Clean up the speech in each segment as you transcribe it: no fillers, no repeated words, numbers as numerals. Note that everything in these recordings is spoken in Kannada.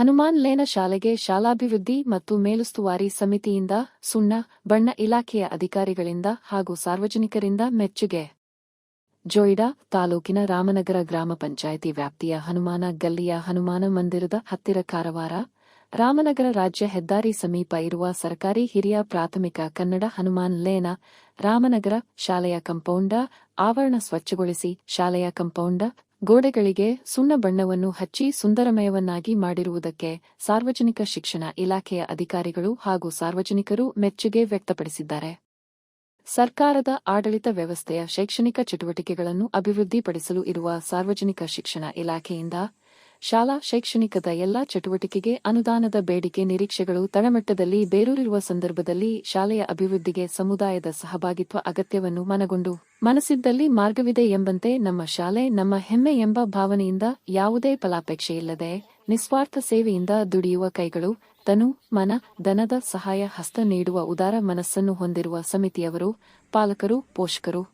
ಹನುಮಾನ್ ಲೇನ ಶಾಲೆಗೆ ಶಾಲಾಭಿವೃದ್ಧಿ ಮತ್ತು ಮೇಲುಸ್ತುವಾರಿ ಸಮಿತಿಯಿಂದ, ಸುಣ್ಣ ಬಣ್ಣ ಇಲಾಖೆಯ ಅಧಿಕಾರಿಗಳಿಂದ ಹಾಗೂ ಸಾರ್ವಜನಿಕರಿಂದ ಮೆಚ್ಚುಗೆ. ಜೊಯ್ಡಾ ತಾಲೂಕಿನ ರಾಮನಗರ ಗ್ರಾಮ ಪಂಚಾಯಿತಿ ವ್ಯಾಪ್ತಿಯ ಹನುಮಾನ ಗಲ್ಲಿಯ ಹನುಮಾನ ಮಂದಿರದ ಹತ್ತಿರ ಕಾರವಾರ, ರಾಮನಗರ ರಾಜ್ಯ ಹೆದ್ದಾರಿ ಸಮೀಪ ಇರುವ ಸರ್ಕಾರಿ ಹಿರಿಯ ಪ್ರಾಥಮಿಕ ಕನ್ನಡ ಹನುಮಾನ್ ಲೇನ ರಾಮನಗರ ಶಾಲೆಯ ಕಂಪೌಂಡ ಆವರಣ ಸ್ವಚ್ಛಗೊಳಿಸಿ ಶಾಲೆಯ ಕಂಪೌಂಡ ಗೋಡೆಗಳಿಗೆ ಸುಣ್ಣ ಬಣ್ಣವನ್ನು ಹಚ್ಚಿ ಸುಂದರಮಯವನ್ನಾಗಿ ಮಾಡಿರುವುದಕ್ಕೆ ಸಾರ್ವಜನಿಕ ಶಿಕ್ಷಣ ಇಲಾಖೆಯ ಅಧಿಕಾರಿಗಳು ಹಾಗೂ ಸಾರ್ವಜನಿಕರು ಮೆಚ್ಚುಗೆ ವ್ಯಕ್ತಪಡಿಸಿದ್ದಾರೆ. ಸರ್ಕಾರದ ಆಡಳಿತ ವ್ಯವಸ್ಥೆಯ ಶೈಕ್ಷಣಿಕ ಚಟುವಟಿಕೆಗಳನ್ನು ಅಭಿವೃದ್ಧಿಪಡಿಸಲು ಇರುವ ಸಾರ್ವಜನಿಕ ಶಿಕ್ಷಣ ಇಲಾಖೆಯಿಂದ ಶಾಲಾ ಶೈಕ್ಷಣಿಕದ ಎಲ್ಲಾ ಚಟುವಟಿಕೆಗೆ ಅನುದಾನದ ಬೇಡಿಕೆ ನಿರೀಕ್ಷೆಗಳು ತಳಮಟ್ಟದಲ್ಲಿ ಬೇರೂರಿರುವ ಸಂದರ್ಭದಲ್ಲಿ ಶಾಲೆಯ ಅಭಿವೃದ್ಧಿಗೆ ಸಮುದಾಯದ ಸಹಭಾಗಿತ್ವ ಅಗತ್ಯವನ್ನು ಮನಗೊಂಡು ಮನಸ್ಸಿದ್ದಲ್ಲಿ ಮಾರ್ಗವಿದೆ ಎಂಬಂತೆ ನಮ್ಮ ಶಾಲೆ ನಮ್ಮ ಹೆಮ್ಮೆ ಎಂಬ ಭಾವನೆಯಿಂದ ಯಾವುದೇ ಫಲಾಪೇಕ್ಷೆಯಿಲ್ಲದೆ ನಿಸ್ವಾರ್ಥ ಸೇವೆಯಿಂದ ದುಡಿಯುವ ಕೈಗಳು, ತನು ಮನ ಧನದ ಸಹಾಯ ಹಸ್ತ ನೀಡುವ ಉದಾರ ಮನಸ್ಸನ್ನು ಹೊಂದಿರುವ ಸಮಿತಿಯವರು, ಪಾಲಕರು, ಪೋಷಕರು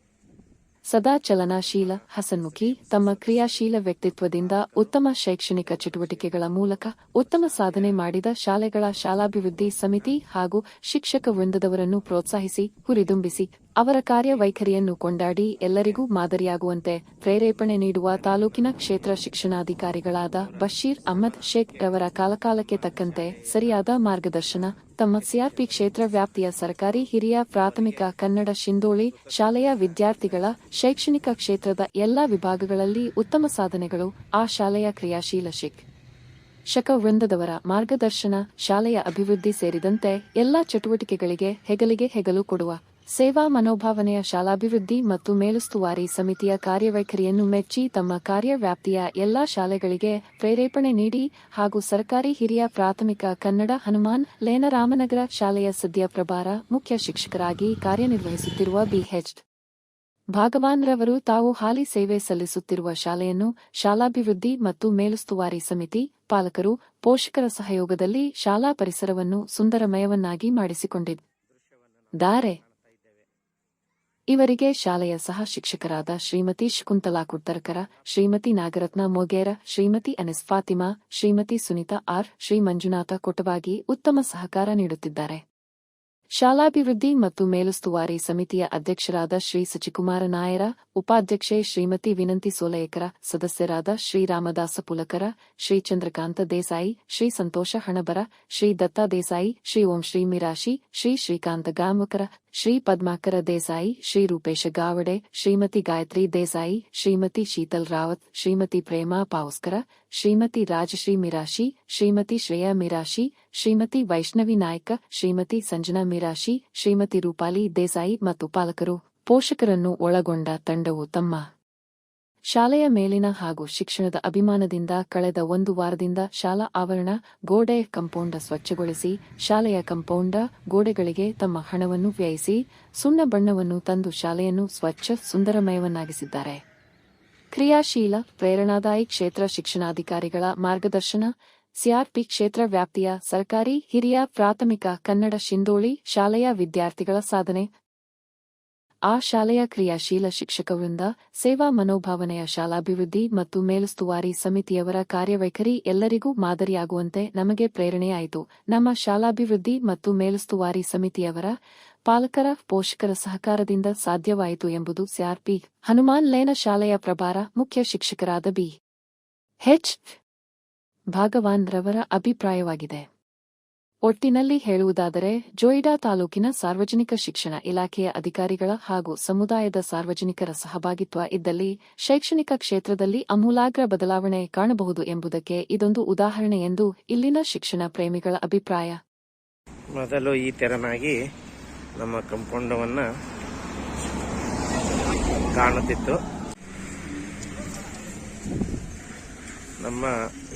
ಸದಾ ಚಲನಶೀಲ, ಹಸನ್ಮುಖಿ, ತಮ್ಮ ಕ್ರಿಯಾಶೀಲ ವ್ಯಕ್ತಿತ್ವದಿಂದ ಉತ್ತಮ ಶೈಕ್ಷಣಿಕ ಚಟುವಟಿಕೆಗಳ ಮೂಲಕ ಉತ್ತಮ ಸಾಧನೆ ಮಾಡಿದ ಶಾಲೆಗಳ ಶಾಲಾಭಿವೃದ್ಧಿ ಸಮಿತಿ ಹಾಗೂ ಶಿಕ್ಷಕ ವೃಂದದವರನ್ನು ಪ್ರೋತ್ಸಾಹಿಸಿ, ಹುರಿದುಂಬಿಸಿ, ಅವರ ಕಾರ್ಯವೈಖರಿಯನ್ನು ಕೊಂಡಾಡಿ ಎಲ್ಲರಿಗೂ ಮಾದರಿಯಾಗುವಂತೆ ಪ್ರೇರೇಪಣೆ ನೀಡುವ ತಾಲೂಕಿನ ಕ್ಷೇತ್ರ ಶಿಕ್ಷಣಾಧಿಕಾರಿಗಳಾದ ಬಶೀರ್ ಅಹ್ಮದ್ ಶೇಖ್ ರವರ ಕಾಲಕಾಲಕ್ಕೆ ತಕ್ಕಂತೆ ಸರಿಯಾದ ಮಾರ್ಗದರ್ಶನ ತಮ್ಮ ಸಿಆರ್ಪಿ ಕ್ಷೇತ್ರ ವ್ಯಾಪ್ತಿಯ ಸರ್ಕಾರಿ ಹಿರಿಯ ಪ್ರಾಥಮಿಕ ಕನ್ನಡ ಶಿಂದೋಳಿ ಶಾಲೆಯ ವಿದ್ಯಾರ್ಥಿಗಳ ಶೈಕ್ಷಣಿಕ ಕ್ಷೇತ್ರದ ಎಲ್ಲಾ ವಿಭಾಗಗಳಲ್ಲಿ ಉತ್ತಮ ಸಾಧನೆಗಳು, ಆ ಶಾಲೆಯ ಕ್ರಿಯಾಶೀಲ ಶಿಕ್ಷಕ ವೃಂದದವರ ಮಾರ್ಗದರ್ಶನ, ಶಾಲೆಯ ಅಭಿವೃದ್ಧಿ ಸೇರಿದಂತೆ ಎಲ್ಲಾ ಚಟುವಟಿಕೆಗಳಿಗೆ ಹೆಗಲಿಗೆ ಹೆಗಲು ಕೊಡುವ ಸೇವಾ ಮನೋಭಾವನೆಯ ಶಾಲಾಭಿವೃದ್ಧಿ ಮತ್ತು ಮೇಲುಸ್ತುವಾರಿ ಸಮಿತಿಯ ಕಾರ್ಯವೈಖರಿಯನ್ನು ಮೆಚ್ಚಿ ತಮ್ಮ ಕಾರ್ಯವ್ಯಾಪ್ತಿಯ ಎಲ್ಲಾ ಶಾಲೆಗಳಿಗೆ ಪ್ರೇರೇಪಣೆ ನೀಡಿ ಹಾಗೂ ಸರ್ಕಾರಿ ಹಿರಿಯ ಪ್ರಾಥಮಿಕ ಕನ್ನಡ ಹನುಮಾನ್ ಲೇನ ರಾಮನಗರ ಶಾಲೆಯ ಸದ್ಯ ಪ್ರಭಾರ ಮುಖ್ಯ ಶಿಕ್ಷಕರಾಗಿ ಕಾರ್ಯನಿರ್ವಹಿಸುತ್ತಿರುವ ಬಿಎಚ್ ಭಾಗವಾನ್ ರವರು ತಾವು ಹಾಲಿ ಸೇವೆ ಸಲ್ಲಿಸುತ್ತಿರುವ ಶಾಲೆಯನ್ನು ಶಾಲಾಭಿವೃದ್ಧಿ ಮತ್ತು ಮೇಲುಸ್ತುವಾರಿ ಸಮಿತಿ, ಪಾಲಕರು, ಪೋಷಕರ ಸಹಯೋಗದಲ್ಲಿ ಶಾಲಾ ಪರಿಸರವನ್ನು ಸುಂದರಮಯವನ್ನಾಗಿ ಮಾಡಿಸಿಕೊಂಡಿದ್ದಾರೆ. ಇವರಿಗೆ ಶಾಲೆಯ ಸಹ ಶಿಕ್ಷಕರಾದ ಶ್ರೀಮತಿ ಶಕುಂತಲಾ ಕುಡ್ತರ್ಕರ, ಶ್ರೀಮತಿ ನಾಗರತ್ನ ಮೊಗೇರ, ಶ್ರೀಮತಿ ಅನಿಸ್ ಫಾತಿಮಾ, ಶ್ರೀಮತಿ ಸುನೀತಾ ಆರ್, ಶ್ರೀ ಮಂಜುನಾಥ ಕೊಟವಾಗಿ ಉತ್ತಮ ಸಹಕಾರ ನೀಡುತ್ತಿದ್ದಾರೆ. ಶಾಲಾಭಿವೃದ್ಧಿ ಮತ್ತು ಮೇಲುಸ್ತುವಾರಿ ಸಮಿತಿಯ ಅಧ್ಯಕ್ಷರಾದ ಶ್ರೀ ಸಚಿಕುಮಾರ ನಾಯರ, ಉಪಾಧ್ಯಕ್ಷೆ ಶ್ರೀಮತಿ ವಿನಂತಿ ಸೋಲಯಕರ, ಸದಸ್ಯರಾದ ಶ್ರೀ ರಾಮದಾಸ ಪುಲಕರ, ಶ್ರೀ ಚಂದ್ರಕಾಂತ ದೇಸಾಯಿ, ಶ್ರೀ ಸಂತೋಷ ಹಣಬರ, ಶ್ರೀ ದತ್ತಾ ದೇಸಾಯಿ, ಶ್ರೀ ಓಂ ಶ್ರೀ ಮಿರಾಶಿ, ಶ್ರೀ ಶ್ರೀಕಾಂತ ಗಾಮಕರ, ಶ್ರೀ ಪದ್ಮಾಕರ ದೇಸಾಯಿ, ಶ್ರೀ ರೂಪೇಶ ಗಾವಡೆ, ಶ್ರೀಮತಿ ಗಾಯತ್ರಿ ದೇಸಾಯಿ, ಶ್ರೀಮತಿ ಶೀತಲ್ ರಾವತ್, ಶ್ರೀಮತಿ ಪ್ರೇಮಾ ಪಾವಸ್ಕರ, ಶ್ರೀಮತಿ ರಾಜಶ್ರೀ ಮಿರಾಶಿ, ಶ್ರೀಮತಿ ಶ್ರೇಯಾ ಮಿರಾಶಿ, ಶ್ರೀಮತಿ ವೈಷ್ಣವಿ ನಾಯ್ಕ, ಶ್ರೀಮತಿ ಸಂಜನಾ ಮಿರಾಶಿ, ಶ್ರೀಮತಿ ರೂಪಾಲಿ ದೇಸಾಯಿ ಮತ್ತು ಪಾಲಕರು, ಪೋಷಕರನ್ನು ಒಳಗೊಂಡ ತಂಡವು ತಮ್ಮ ಶಾಲೆಯ ಮೇಲಿನ ಹಾಗೂ ಶಿಕ್ಷಣದ ಅಭಿಮಾನದಿಂದ ಕಳೆದ ಒಂದು ವಾರದಿಂದ ಶಾಲಾ ಆವರಣ, ಗೋಡೆ, ಕಂಪೌಂಡ ಸ್ವಚ್ಛಗೊಳಿಸಿ ಶಾಲೆಯ ಕಂಪೌಂಡ ಗೋಡೆಗಳಿಗೆ ತಮ್ಮ ಹಣವನ್ನು ವ್ಯಯಿಸಿ ಸುಣ್ಣ ಬಣ್ಣವನ್ನು ತಂದು ಶಾಲೆಯನ್ನು ಸ್ವಚ್ಛ ಸುಂದರಮಯವನ್ನಾಗಿಸಿದ್ದಾರೆ. ಕ್ರಿಯಾಶೀಲ, ಪ್ರೇರಣಾದಾಯಿ ಕ್ಷೇತ್ರ ಶಿಕ್ಷಣಾಧಿಕಾರಿಗಳ ಮಾರ್ಗದರ್ಶನ, ಸಿಆರ್ಪಿ ಕ್ಷೇತ್ರ ವ್ಯಾಪ್ತಿಯ ಸರ್ಕಾರಿ ಹಿರಿಯ ಪ್ರಾಥಮಿಕ ಕನ್ನಡ ಶಿಂದೋಳಿ ಶಾಲೆಯ ವಿದ್ಯಾರ್ಥಿಗಳ ಸಾಧನೆ, ಆ ಶಾಲೆಯ ಕ್ರಿಯಾಶೀಲ ಶಿಕ್ಷಕವೃಂದ, ಸೇವಾ ಮನೋಭಾವನೆಯ ಶಾಲಾಭಿವೃದ್ಧಿ ಮತ್ತು ಮೇಲುಸ್ತುವಾರಿ ಸಮಿತಿಯವರ ಕಾರ್ಯವೈಖರಿ ಎಲ್ಲರಿಗೂ ಮಾದರಿಯಾಗುವಂತೆ ನಮಗೆ ಪ್ರೇರಣೆಯಾಯಿತು. ನಮ್ಮ ಶಾಲಾಭಿವೃದ್ಧಿ ಮತ್ತು ಮೇಲುಸ್ತುವಾರಿ ಸಮಿತಿಯವರ ಪಾಲಕರ, ಪೋಷಕರ ಸಹಕಾರದಿಂದ ಸಾಧ್ಯವಾಯಿತು ಎಂಬುದು ಸಿಆರ್ಪಿ ಹನುಮಾನ್ ಲೇನ ಶಾಲೆಯ ಪ್ರಭಾರ ಮುಖ್ಯ ಶಿಕ್ಷಕರಾದ ಬಿಎಚ್ ಭಾಗವಾನ್ ರವರ ಅಭಿಪ್ರಾಯವಾಗಿದೆ. ಒಟ್ಟಿನಲ್ಲಿ ಹೇಳುವುದಾದರೆ, ಜೊಯ್ಡಾ ತಾಲೂಕಿನ ಸಾರ್ವಜನಿಕ ಶಿಕ್ಷಣ ಇಲಾಖೆಯ ಅಧಿಕಾರಿಗಳ ಹಾಗೂ ಸಮುದಾಯದ ಸಾರ್ವಜನಿಕರ ಸಹಭಾಗಿತ್ವ ಇದ್ದಲ್ಲಿ ಶೈಕ್ಷಣಿಕ ಕ್ಷೇತ್ರದಲ್ಲಿ ಆಮೂಲಾಗ್ರ ಬದಲಾವಣೆ ಕಾಣಬಹುದು ಎಂಬುದಕ್ಕೆ ಇದೊಂದು ಉದಾಹರಣೆ ಎಂದು ಇಲ್ಲಿನ ಶಿಕ್ಷಣ ಪ್ರೇಮಿಗಳ ಅಭಿಪ್ರಾಯ. ಮೊದಲು ಈ ತೆರನಾಗಿ ನಮ್ಮ ಕಂಪೌಂಡವನ್ನ ಕಾಣುತ್ತಿತ್ತು. ನಮ್ಮ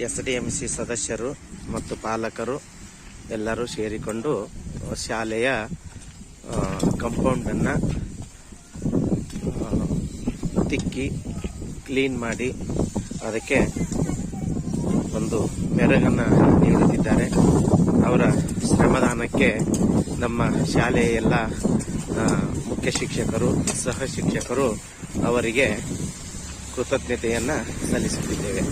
ಎಸ್ಡಿಎಂಸಿ ಸದಸ್ಯರು ಮತ್ತು ಪಾಲಕರು ಎಲ್ಲರೂ ಸೇರಿಕೊಂಡು ಶಾಲೆಯ ಕಂಪೌಂಡನ್ನು ತಿಕ್ಕಿ ಕ್ಲೀನ್ ಮಾಡಿ ಅದಕ್ಕೆ ಒಂದು ಮೆರುಗನ್ನು ನೀಡುತ್ತಿದ್ದಾರೆ. ಅವರ ಶ್ರಮದಾನಕ್ಕೆ ನಮ್ಮ ಶಾಲೆಯ ಎಲ್ಲ ಮುಖ್ಯ ಶಿಕ್ಷಕರು, ಸಹ ಶಿಕ್ಷಕರು ಅವರಿಗೆ ಕೃತಜ್ಞತೆಯನ್ನು ಸಲ್ಲಿಸುತ್ತಿದ್ದೇವೆ.